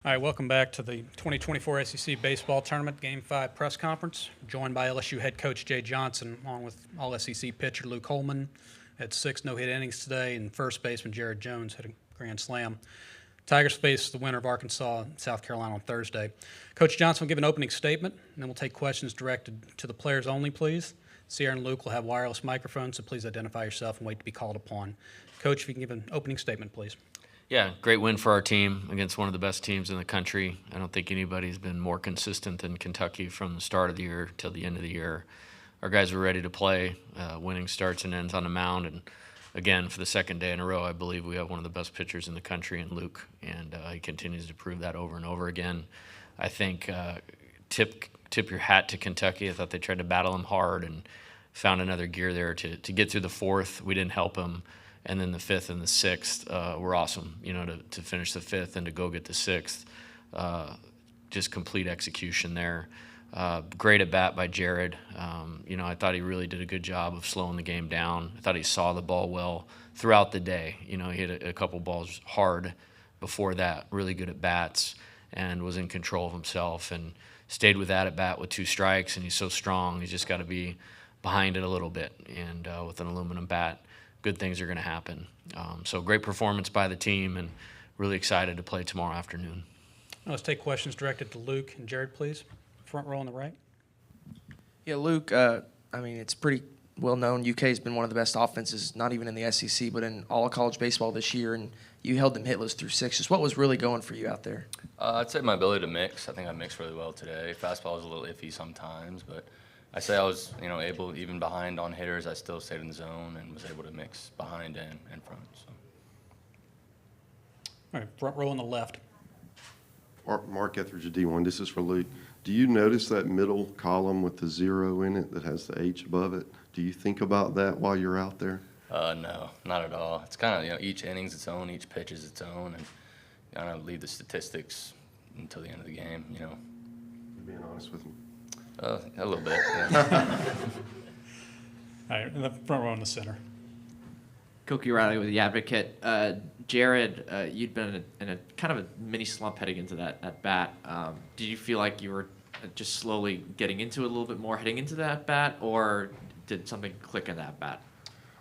All right, welcome back to the 2024 SEC Baseball Tournament Game 5 press conference. Joined by LSU head coach Jay Johnson, along with All-SEC pitcher Luke Holman. Had 6 no-hit innings today, and first baseman Jared Jones hit a grand slam. Tigers face the winner of Arkansas and South Carolina on Thursday. Coach Johnson will give an opening statement, and then we'll take questions directed to the players only, please. Sierra and Luke will have wireless microphones, so please identify yourself and wait to be called upon. Coach, if you can give an opening statement, please. Yeah, great win for our team against one of the best teams in the country. I don't think anybody's been more consistent than Kentucky from the start of the year till the end of the year. Our guys were ready to play, winning starts and ends on the mound, and again, for the second day in a row, I believe we have one of the best pitchers in the country in Luke, and he continues to prove that over and over again. I think tip your hat to Kentucky. I thought they tried to battle him hard and found another gear there to get through the fourth. We didn't help him. And then the fifth and the sixth were awesome, to finish the fifth and to go get the sixth. Just complete execution there. Great at bat by Jared. I thought he really did a good job of slowing the game down. I thought he saw the ball well throughout the day. He hit a couple balls hard before that, really good at bats, and was in control of himself and stayed with that at bat with 2 strikes. And he's so strong, he's just got to be behind it a little bit. And with an aluminum bat, good things are going to happen. So great performance by the team, and really excited to play tomorrow afternoon. Let's take questions directed to Luke and Jared, please. Front row on the right. Yeah, Luke, it's pretty well known. UK has been one of the best offenses, not even in the SEC, but in all of college baseball this year, and you held them hitless through 6. Just what was really going for you out there? I'd say my ability to mix. I think I mixed really well today. Fastball was a little iffy sometimes, but I say I was, able, even behind on hitters, I still stayed in the zone and was able to mix behind and front. So. All right, front row on the left. Mark Etheridge, D1. This is for Luke. Do you notice that middle column with the 0 in it that has the H above it? Do you think about that while you're out there? No, not at all. It's kind of, each inning's its own, each pitch is its own, and kind of leave the statistics until the end of the game, You're being honest with me. A little bit, yeah. All right, in the front row in the center. Koki Riley with The Advocate. Jared, you'd been in a kind of a mini slump heading into that at bat. Did you feel like you were just slowly getting into it a little bit more heading into that bat, or did something click in that bat?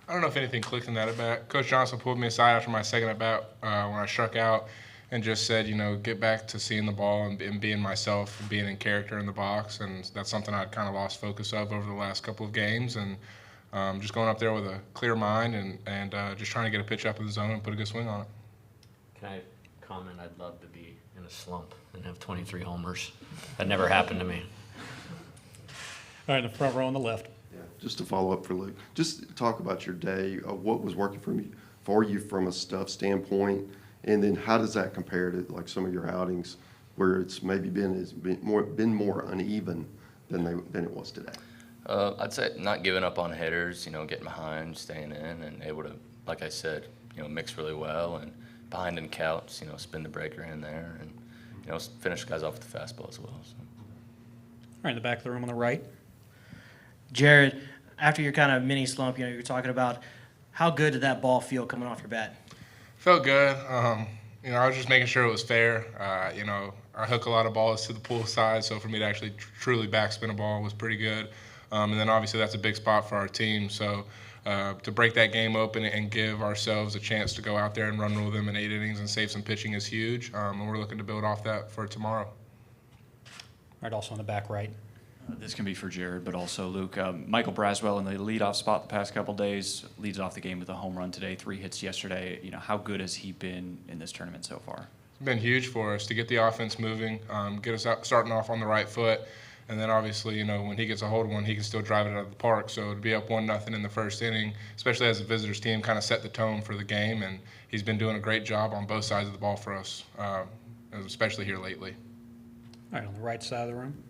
I don't know if anything clicked in that at bat. Coach Johnson pulled me aside after my second at bat when I struck out and just said, get back to seeing the ball and being myself and being in character in the box. And that's something I'd kind of lost focus of over the last couple of games. And just going up there with a clear mind and just trying to get a pitch up in the zone and put a good swing on it. Can I comment? I'd love to be in a slump and have 23 homers. That never happened to me. All right, in the front row on the left. Yeah, just to follow up for Luke, just talk about your day, what was working for you from a stuff standpoint, and then how does that compare to like some of your outings where it's maybe been more uneven than it was today? I'd say not giving up on hitters, getting behind, staying in, and able to, like I said, mix really well, and behind in counts, spin the breaker in there, and, finish guys off with the fastball as well. So. All right, in the back of the room on the right. Jared, after your kind of mini slump, you were talking about how good did that ball feel coming off your bat? Felt good. I was just making sure it was fair. I hook a lot of balls to the pull side, so for me to actually truly backspin a ball was pretty good. And then obviously that's a big spot for our team. So to break that game open and give ourselves a chance to go out there and run rule them in 8 innings and save some pitching is huge. And we're looking to build off that for tomorrow. All right, also on the back right. This can be for Jared, but also Luke. Michael Braswell in the leadoff spot the past couple days leads off the game with a home run today, 3 hits yesterday. How good has he been in this tournament so far? It's been huge for us to get the offense moving, get us out, starting off on the right foot, and then obviously, when he gets a hold of one, he can still drive it out of the park. So to be up 1-0 in the first inning, especially as a visitors team, kind of set the tone for the game, and he's been doing a great job on both sides of the ball for us, especially here lately. All right, on the right side of the room.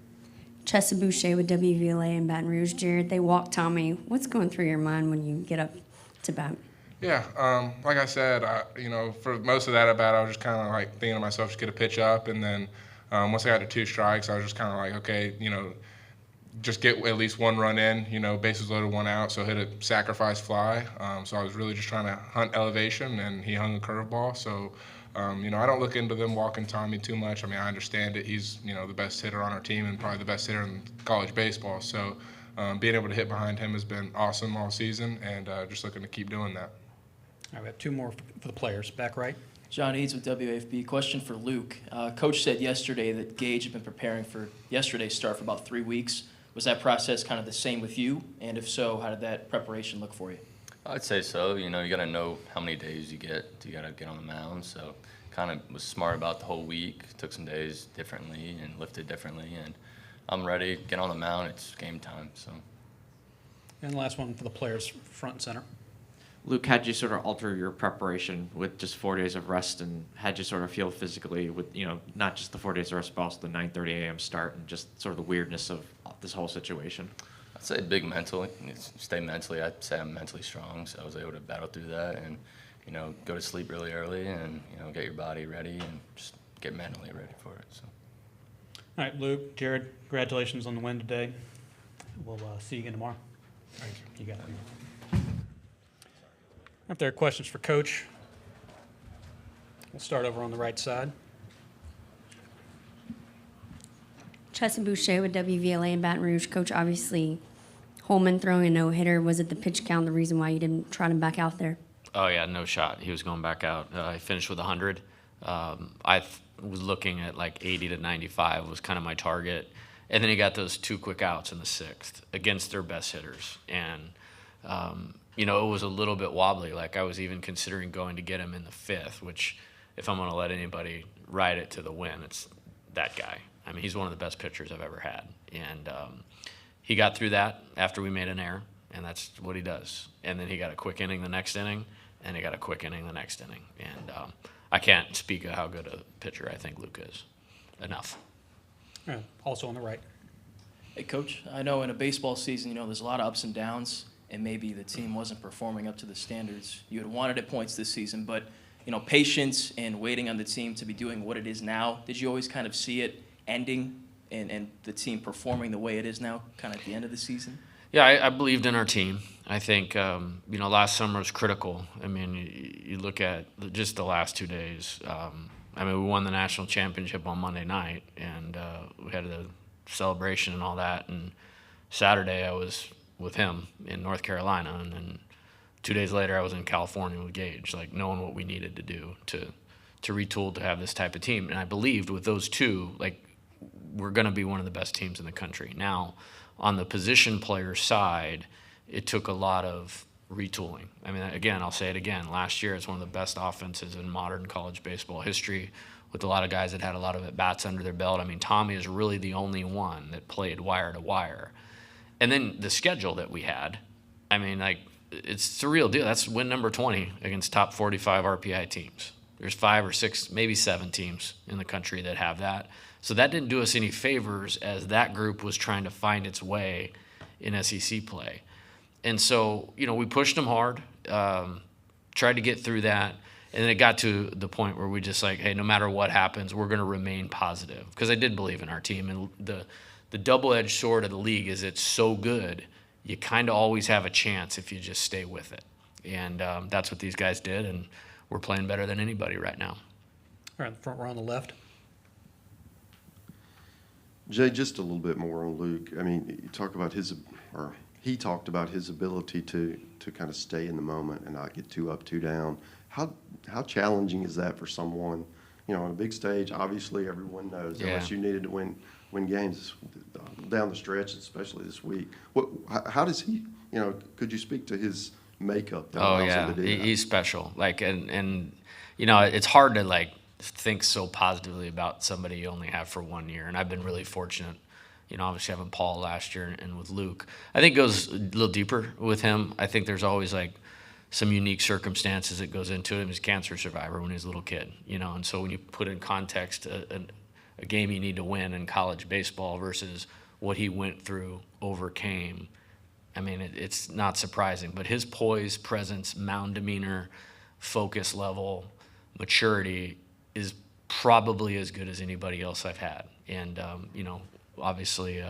Chessa Boucher with WVLA in Baton Rouge. Jared, they walked Tommy. What's going through your mind when you get up to bat? Yeah, like I said, for most of that at bat, I was just kind of like thinking to myself, just get a pitch up, and then once I got to 2 strikes, I was just kind of like, okay, just get at least 1 run in, bases loaded, 1 out, so hit a sacrifice fly. So I was really just trying to hunt elevation, and he hung a curveball. So I don't look into them walking Tommy too much. I mean, I understand it. He's, the best hitter on our team and probably the best hitter in college baseball. So being able to hit behind him has been awesome all season, and just looking to keep doing that. All right, we have two more for the players. Back right. John Eads with WAFB. Question for Luke. Coach said yesterday that Gage had been preparing for yesterday's start for about 3 weeks. Was that process kind of the same with you? And if so, how did that preparation look for you? I'd say so. You got to know how many days you got to get on the mound. So kind of was smart about the whole week. Took some days differently and lifted differently. And I'm ready. Get on the mound. It's game time. So. And the last one for the players, front and center. Luke, how'd you sort of alter your preparation with just 4 days of rest, and how'd you sort of feel physically with, not just the 4 days of rest, but also the 9:30 a.m. start and just sort of the weirdness of this whole situation? I'd say big mentally. Stay mentally. I'd say I'm mentally strong, so I was able to battle through that and, go to sleep really early and, get your body ready and just get mentally ready for it. So. All right, Luke, Jared, congratulations on the win today. We'll see you again tomorrow. Thank you. You got it. If there are questions for Coach, we'll start over on the right side. Chesson Boucher with WVLA in Baton Rouge. Coach, obviously, Holman throwing a no-hitter. Was it the pitch count the reason why you didn't trot him back out there? Oh, yeah, no shot. He was going back out. I finished with 100. I was looking at like 80 to 95 was kind of my target. And then he got those 2 quick outs in the 6th against their best hitters. And, it was a little bit wobbly. Like I was even considering going to get him in the 5th, which if I'm going to let anybody ride it to the win, it's that guy. I mean, he's one of the best pitchers I've ever had. And he got through that after we made an error, and that's what he does. And then he got a quick inning the next inning, and he got a quick inning the next inning. And I can't speak of how good a pitcher I think Luke is. Enough. Also on the right. Hey, Coach, I know in a baseball season, there's a lot of ups and downs, and maybe the team wasn't performing up to the standards you had wanted at points this season, but, patience and waiting on the team to be doing what it is now, did you always kind of see it ending and the team performing the way it is now, kind of at the end of the season? Yeah, I believed in our team. I think, last summer was critical. I mean, you look at just the last 2 days. We won the national championship on Monday night, and we had a celebration and all that. And Saturday I was with him in North Carolina, and then 2 days later I was in California with Gage, like knowing what we needed to do to retool to have this type of team. And I believed with those two, like, we're going to be one of the best teams in the country. Now, on the position player side, it took a lot of retooling. I mean, again, I'll say it again. Last year, it's one of the best offenses in modern college baseball history with a lot of guys that had a lot of at-bats under their belt. I mean, Tommy is really the only one that played wire to wire. And then the schedule that we had, I mean, like, it's the real deal. That's win number 20 against top 45 RPI teams. There's 5 or 6, maybe 7 teams in the country that have that. So that didn't do us any favors as that group was trying to find its way in SEC play. And so, we pushed them hard, tried to get through that, and then it got to the point where we just like, hey, no matter what happens, we're going to remain positive. Because I did believe in our team. And the double-edged sword of the league is it's so good, you kind of always have a chance if you just stay with it. And that's what these guys did, and we're playing better than anybody right now. All right, the front row on the left. Jay, just a little bit more on Luke. I mean, you talk about he talked about his ability to kind of stay in the moment and not get too up, too down. How challenging is that for someone, on a big stage? Obviously, everyone knows LSU needed to win games down the stretch, especially this week. How does he? Could you speak to his makeup? That allows him to do that? He's special. Like, and it's hard to like think so positively about somebody you only have for 1 year. And I've been really fortunate, obviously having Paul last year and with Luke. I think it goes a little deeper with him. I think there's always like some unique circumstances that goes into it. He's a cancer survivor when he was a little kid, and so when you put in context a game you need to win in college baseball versus what he went through, overcame, I mean, it's not surprising. But his poise, presence, mound demeanor, focus level, maturity is probably as good as anybody else I've had. And, obviously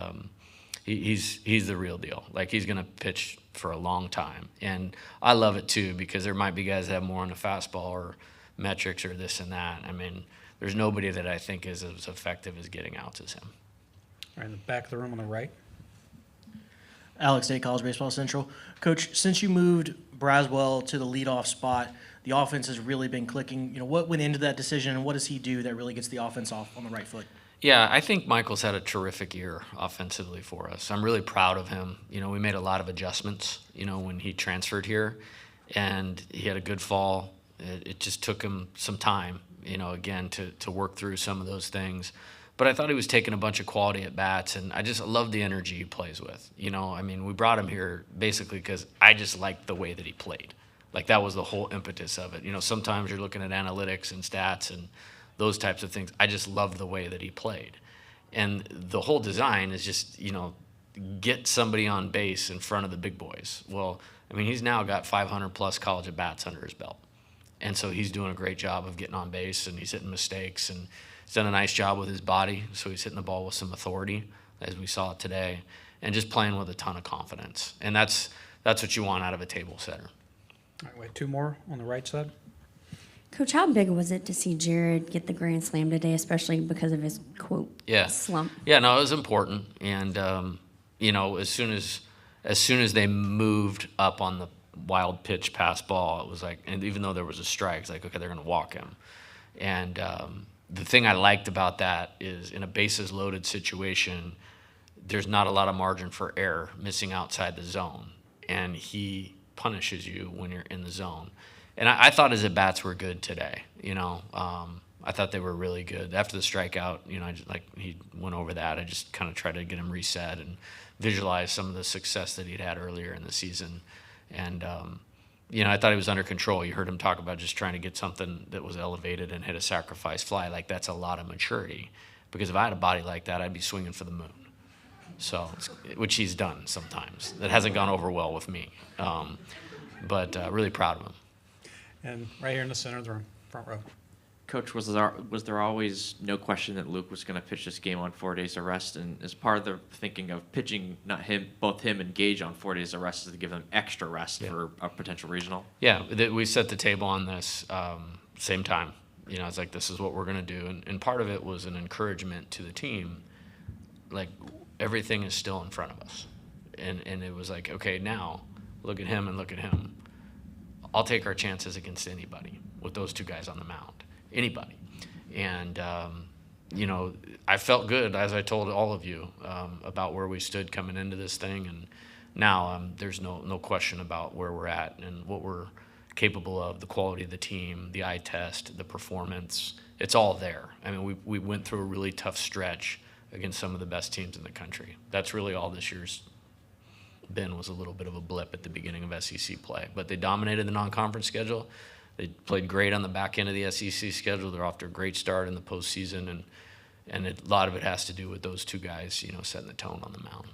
he's the real deal. Like, he's going to pitch for a long time. And I love it, too, because there might be guys that have more on the fastball or metrics or this and that. I mean, there's nobody that I think is as effective as getting outs as him. Right in the back of the room on the right. Alex State College Baseball Central. Coach, since you moved Braswell to the leadoff spot, the offense has really been clicking. What went into that decision, and what does he do that really gets the offense off on the right foot? Yeah, I think Michael's had a terrific year offensively for us. I'm really proud of him. We made a lot of adjustments, when he transferred here, and he had a good fall. It just took him some time, again, to work through some of those things. But I thought he was taking a bunch of quality at-bats, and I just love the energy he plays with. We brought him here basically because I just liked the way that he played. Like, that was the whole impetus of it. Sometimes you're looking at analytics and stats and those types of things. I just loved the way that he played. And the whole design is just, get somebody on base in front of the big boys. Well, he's now got 500-plus college at-bats under his belt. And so he's doing a great job of getting on base, and he's hitting mistakes, and he's done a nice job with his body, so he's hitting the ball with some authority, as we saw today, and just playing with a ton of confidence. And that's what you want out of a table setter. All right, wait, two more on the right side. Coach, how big was it to see Jared get the grand slam today, especially because of his, quote, slump? Yeah, no, it was important. And, as soon as they moved up on the wild pitch pass ball, it was like, and even though there was a strike, it's like, okay, they're going to walk him. And the thing I liked about that is in a bases loaded situation, there's not a lot of margin for error missing outside the zone. And he punishes you when you're in the zone. And I thought his at-bats were good today. I thought they were really good. After the strikeout, he went over that. I just kind of tried to get him reset and visualize some of the success that he'd had earlier in the season. And, I thought he was under control. You heard him talk about just trying to get something that was elevated and hit a sacrifice fly. Like, that's a lot of maturity. Because if I had a body like that, I'd be swinging for the moon. So, which he's done sometimes. That hasn't gone over well with me. But really proud of him. And right here in the center of the room, front row. Coach, was there always no question that Luke was going to pitch this game on 4 days of rest? And as part of the thinking of pitching, both him and Gage on 4 days of rest, is to give them extra rest for a potential regional? Yeah, we set the table on this same time. It's like, this is what we're going to do. And part of it was an encouragement to the team. Like, everything is still in front of us. And it was like, okay, now look at him and look at him. I'll take our chances against anybody with those two guys on the mound. Anybody. And, I felt good, as I told all of you, about where we stood coming into this thing. And now there's no question about where we're at and what we're capable of, the quality of the team, the eye test, the performance. It's all there. We went through a really tough stretch against some of the best teams in the country. That's really all this year's been, was a little bit of a blip at the beginning of SEC play. But they dominated the non-conference schedule. They played great on the back end of the SEC schedule. They're off to a great start in the postseason, and a lot of it has to do with those two guys, setting the tone on the mound.